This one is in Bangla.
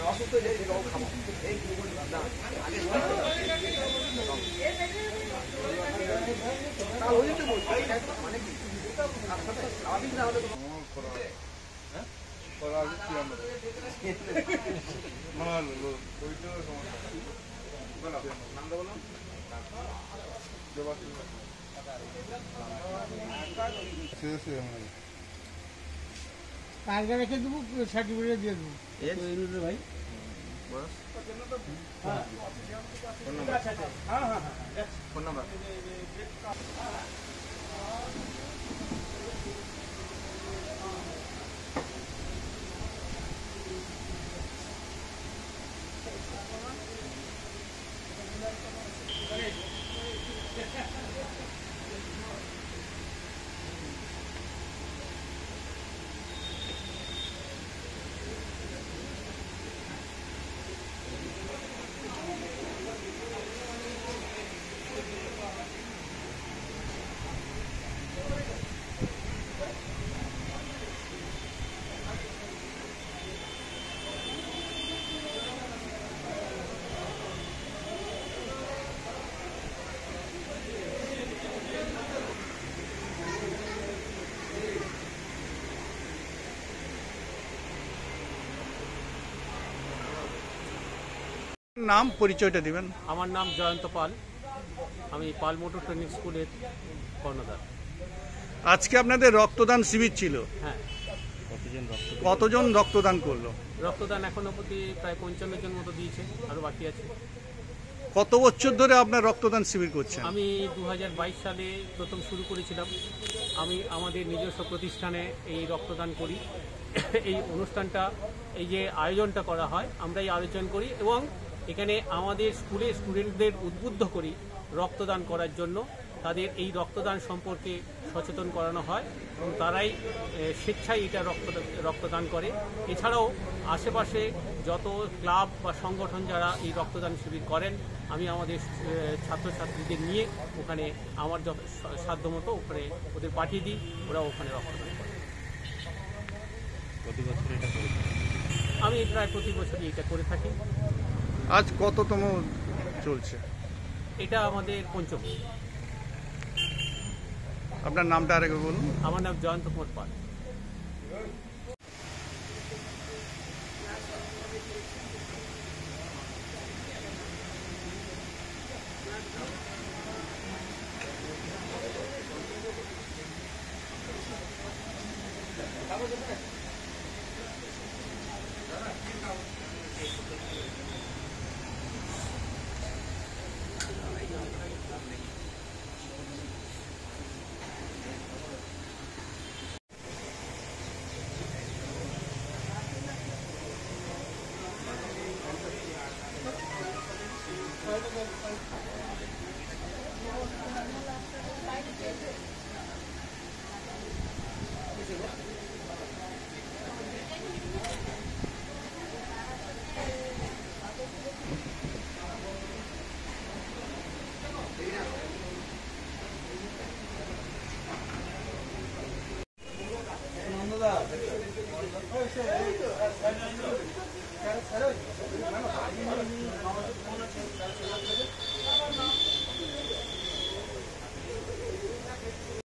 অসুস্থ যে খাবো এই মানে কি স্বাভাবিক না হলে কালকে রেখে দেবো, সার্টিফিকেট দিয়ে দেবো ভাই। ফোন নাম্বার নাম পরিচয়টা দিবেন। আমার নাম জয়ন্ত পাল, আমি পাল মোটর ট্রেনিং স্কুলের কর্ণধার। আজকে আপনাদের রক্তদান শিবির ছিল। হ্যাঁ। কতজন রক্তদান করলো? রক্তদান এখনো প্রতি প্রায় 55 জন মতো দিয়েছে, আরো বাকি আছে। কত বছর ধরে আপনার রক্তদান শিবির করছেন? আমি 2022 সালে প্রথম শুরু করেছিলাম। আমি আমাদের নিজস্ব প্রতিষ্ঠানে এই রক্তদান করি। এই অনুষ্ঠানটা, এই যে আয়োজনটা করা হয়, আমরাই আয়োজন করি এবং এখানে আমাদের স্কুলে স্টুডেন্টদের উদ্বুদ্ধ করি রক্তদান করার জন্য। তাদের এই রক্তদান সম্পর্কে সচেতন করানো হয় এবং তারাই স্বেচ্ছায় এটা রক্তদান করে। এছাড়াও আশেপাশে যত ক্লাব বা সংগঠন যারা এই রক্তদান শিবির করেন, আমি আমাদের ছাত্রছাত্রীদের নিয়ে ওখানে আমার যত সাধ্যমতো ওখানে ওদের পাঠিয়ে দিই, ওরা ওখানে রক্তদান করে। প্রতি বছর এটা করে আমি প্রায় প্রতি বছরই এটা করে থাকি। আজ কততম চলছে? এটা আমাদের পঞ্চম। আপনার নামটা আরেকবার বলুন। আমার নাম জয়ন্ত কুমার পাল। দাদা